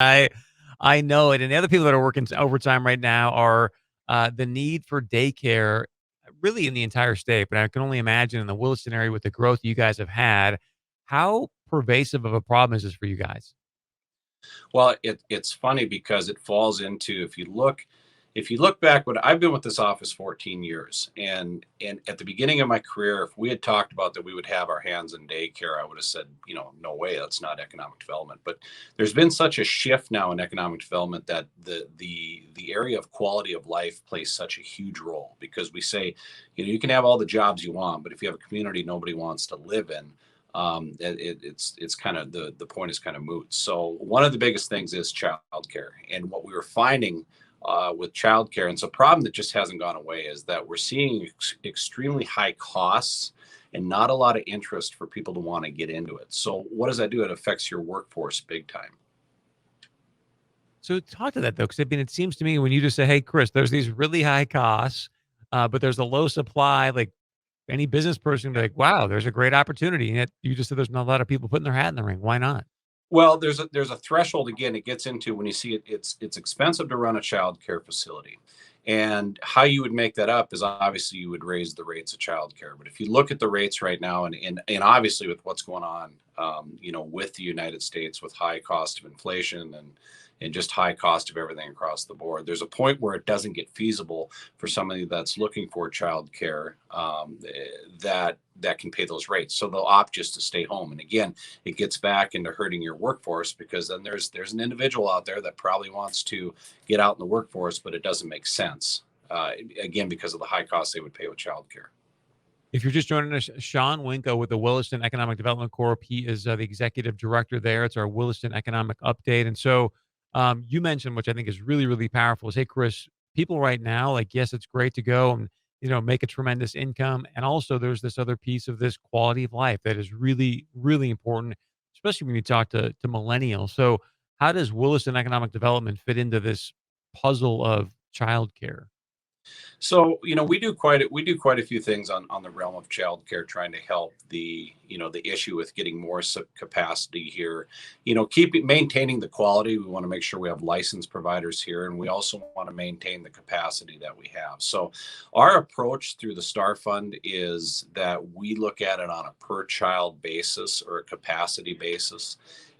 I I know it, and the other people that are working overtime right now are, the need for daycare really in the entire state, but I can only imagine in the Williston area with the growth you guys have had, how pervasive of a problem is this for you guys? Well, it's funny because it falls into if you look back when I've been with this office 14 years, and at the beginning of my career, if we had talked about that we would have our hands in daycare, I would have said, no way, that's not economic development. But there's been such a shift now in economic development that the area of quality of life plays such a huge role because we say, you can have all the jobs you want, but if you have a community nobody wants to live in, it's kind of the point is kind of moot. So one of the biggest things is childcare, and what we were finding with childcare, and it's a problem that just hasn't gone away, is that we're seeing extremely high costs and not a lot of interest for people to want to get into it. So what does that do? It affects your workforce big time. So talk to that though, because I mean, it seems to me when you just say, "Hey, Chris, there's these really high costs, but there's a low supply," like any business person would be like, "Wow, there's a great opportunity." And yet you just said there's not a lot of people putting their hat in the ring. Why not? Well, there's a threshold again. It gets into when you see it. It's expensive to run a child care facility, and how you would make that up is obviously you would raise the rates of child care. But if you look at the rates right now, and obviously with what's going on, with the United States with high cost of inflation and just high cost of everything across the board, there's a point where it doesn't get feasible for somebody that's looking for child care, that can pay those rates. So they'll opt just to stay home. And again, it gets back into hurting your workforce because then there's an individual out there that probably wants to get out in the workforce, but it doesn't make sense. Again, because of the high costs they would pay with childcare. If you're just joining us, Shawn Wenko with the Williston Economic Development Corp. He is the executive director there. It's our Williston Economic Update. And so you mentioned, which I think is really, really powerful, is hey, Chris, people right now, like, yes, it's great to go and, make a tremendous income. And also there's this other piece of this quality of life that is really, really important, especially when you talk to millennials. So how does Williston Economic Development fit into this puzzle of childcare? So, we do quite a few things on the realm of childcare, trying to help the issue with getting more capacity here. Keeping maintaining the quality. We want to make sure we have licensed providers here, and we also want to maintain the capacity that we have. So, our approach through the Star Fund is that we look at it on a per child basis or a capacity basis.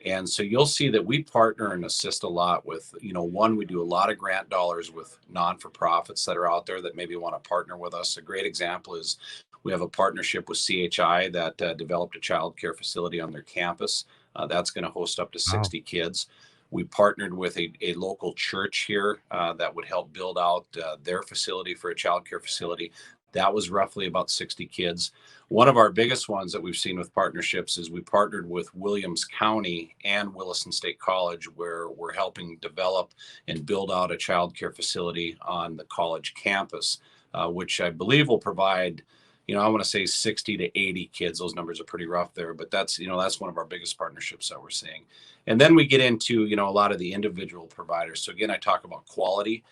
And so you'll see that we partner and assist a lot with, one, we do a lot of grant dollars with non-for-profits that are out there that maybe want to partner with us. A great example is we have a partnership with CHI that developed a child care facility on their campus. That's going to host up to Wow. 60 kids. We partnered with a local church here that would help build out their facility for a child care facility. That was roughly about 60 kids. One of our biggest ones that we've seen with partnerships is we partnered with Williams County and Williston State College, where we're helping develop and build out a child care facility on the college campus, which I believe will provide, I want to say 60 to 80 kids. Those numbers are pretty rough there, but that's one of our biggest partnerships that we're seeing. And then we get into, a lot of the individual providers. So again, I talk about quality.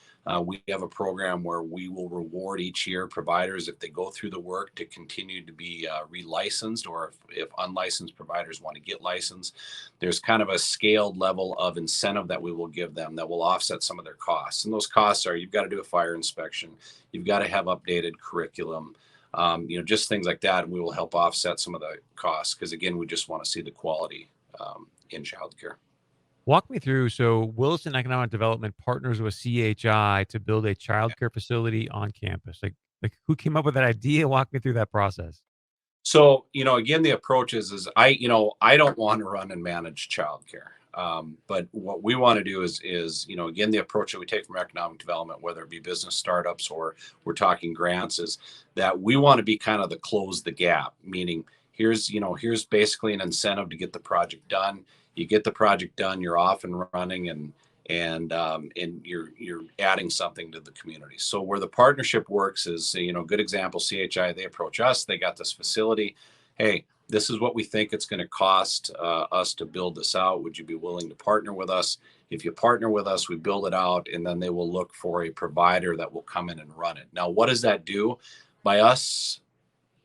We have a program where we will reward each year providers if they go through the work to continue to be relicensed, or if unlicensed providers want to get licensed. There's kind of a scaled level of incentive that we will give them that will offset some of their costs. And those costs are, you've got to do a fire inspection, you've got to have updated curriculum, just things like that. And we will help offset some of the costs because, again, we just want to see the quality in childcare. Walk me through. So, Williston Economic Development partners with CHI to build a childcare facility on campus. Like who came up with that idea? Walk me through that process. So, again, the approach is I don't want to run and manage childcare. But what we want to do is, again, the approach that we take from economic development, whether it be business startups or we're talking grants, is that we want to be kind of the close the gap, meaning here's basically an incentive to get the project done. You get the project done, you're off and running, and you're adding something to the community. So where the partnership works is, good example, CHI, they approach us, they got this facility. Hey, this is what we think it's going to cost us to build this out. Would you be willing to partner with us? If you partner with us, we build it out, and then they will look for a provider that will come in and run it. Now, what does that do? By us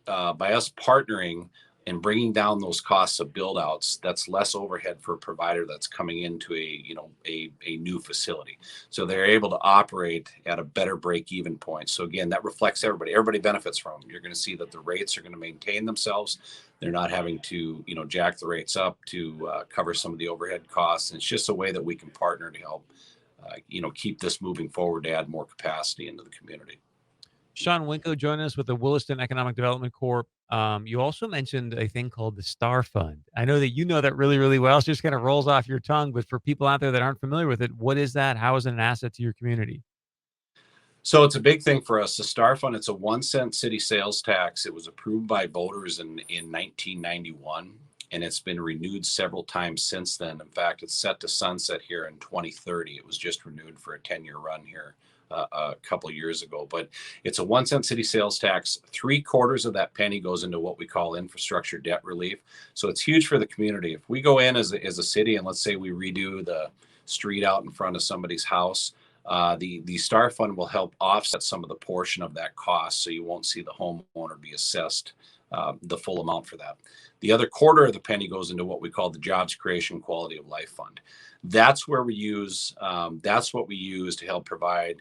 partnering, and bringing down those costs of build outs. That's less overhead for a provider that's coming into a new facility, so they're able to operate at a better break even point. So again, that reflects everybody benefits from them. You're going to see that the rates are going to maintain themselves. They're not having to jack the rates up to cover some of the overhead costs, and it's just a way that we can partner to help keep this moving forward, to add more capacity into the community. Shawn Wenko joining us with the Williston Economic Development Corp. You also mentioned a thing called the Star Fund. I know that you know that really, really well. It just kind of rolls off your tongue. But for people out there that aren't familiar with it, what is that? How is it an asset to your community? So it's a big thing for us. The Star Fund, it's a 1 cent city sales tax. It was approved by voters in 1991, and it's been renewed several times since then. In fact, it's set to sunset here in 2030. It was just renewed for a 10-year run here a couple of years ago. But it's a 1 cent city sales tax. 3/4 of that penny goes into what we call infrastructure debt relief. So it's huge for the community. If we go in as a city and let's say we redo the street out in front of somebody's house, the Star Fund will help offset some of the portion of that cost, so you won't see the homeowner be assessed the full amount for that. The other quarter of the penny goes into what we call the Jobs Creation Quality of Life Fund. That's where we use. That's what we use to help provide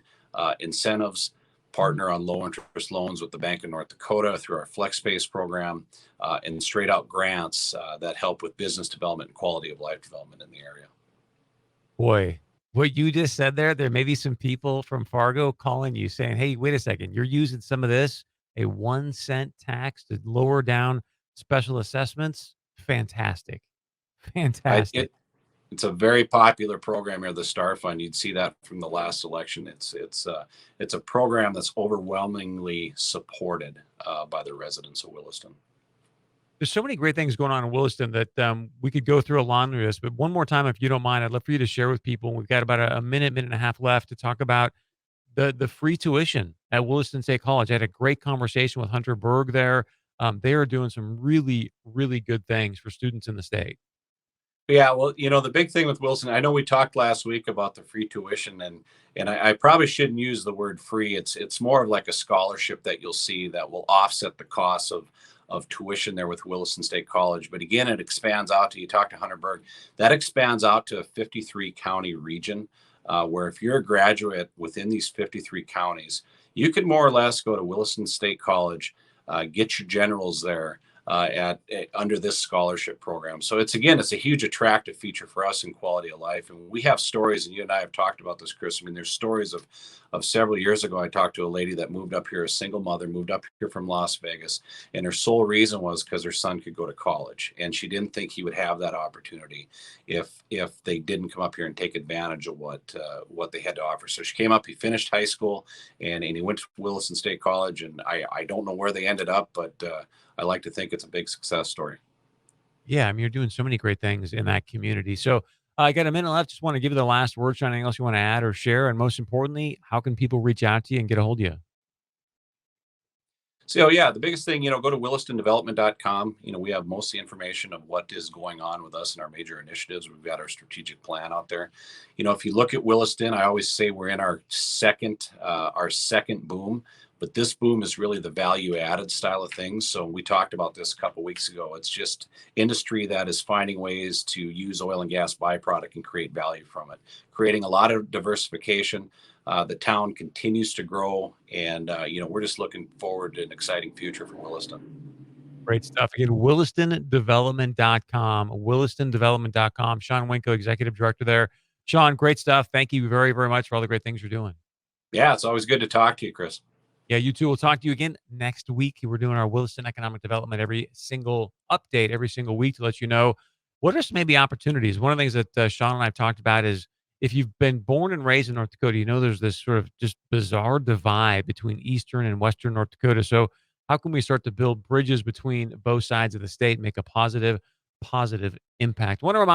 incentives, partner on low interest loans with the Bank of North Dakota through our Flex Space program, and straight out grants that help with business development and quality of life development in the area. Boy, what you just said there may be some people from Fargo calling you saying, "Hey, wait a second, you're using some of this, a 1 cent tax to lower down special assessments? Fantastic. I, Fantastic." it, it's a very popular program here, the Star Fund. You'd see that from the last election. It's a program that's overwhelmingly supported by the residents of Williston. There's so many great things going on in Williston that we could go through a laundry list. But one more time, if you don't mind, I'd love for you to share with people. We've got about a minute and a half left to talk about the free tuition at Williston State College. I had a great conversation with Hunter Berg there. They are doing some really, really good things for students in the state. Yeah, well, the big thing with Wilson, I know we talked last week about the free tuition, and I probably shouldn't use the word free. It's more of like a scholarship that you'll see that will offset the costs of tuition there with Williston State College. But again, it expands out to, you talk to Hunter Berg, that expands out to a 53 county region, where if you're a graduate within these 53 counties, you could more or less go to Williston State College, get your generals there, under this scholarship program. So it's a huge attractive feature for us in quality of life. And we have stories, and you and I have talked about this, Chris. I mean, there's stories of several years ago. I talked to a lady that moved up here, a single mother, moved up here from Las Vegas, and her sole reason was because her son could go to college, and she didn't think he would have that opportunity if they didn't come up here and take advantage of what they had to offer. So she came up. He finished high school, and he went to Williston State College. And I don't know where they ended up, but I like to think it's a big success story. Yeah, I mean, you're doing so many great things in that community. So I got a minute left. Just want to give you the last word. Sean, anything else you want to add or share? And most importantly, how can people reach out to you and get a hold of you? So yeah, the biggest thing, go to willistondevelopment.com. We have most of the information of what is going on with us and our major initiatives. We've got our strategic plan out there. If you look at Williston, I always say we're in our second boom, but this boom is really the value added style of things. So we talked about this a couple weeks ago. It's just industry that is finding ways to use oil and gas byproduct and create value from it, creating a lot of diversification. The town continues to grow, and we're just looking forward to an exciting future for Williston. Great stuff. Again, willistondevelopment.com, willistondevelopment.com. Shawn Wenko, Executive Director there. Shawn, great stuff. Thank you very, very much for all the great things you're doing. Yeah, it's always good to talk to you, Chris. Yeah, you too. We'll talk to you again next week. We're doing our Williston Economic Development every single week to let you know what are some maybe opportunities. One of the things that Shawn and I have talked about is if you've been born and raised in North Dakota, there's this sort of just bizarre divide between Eastern and Western North Dakota. So how can we start to build bridges between both sides of the state, make a positive impact? I want to remind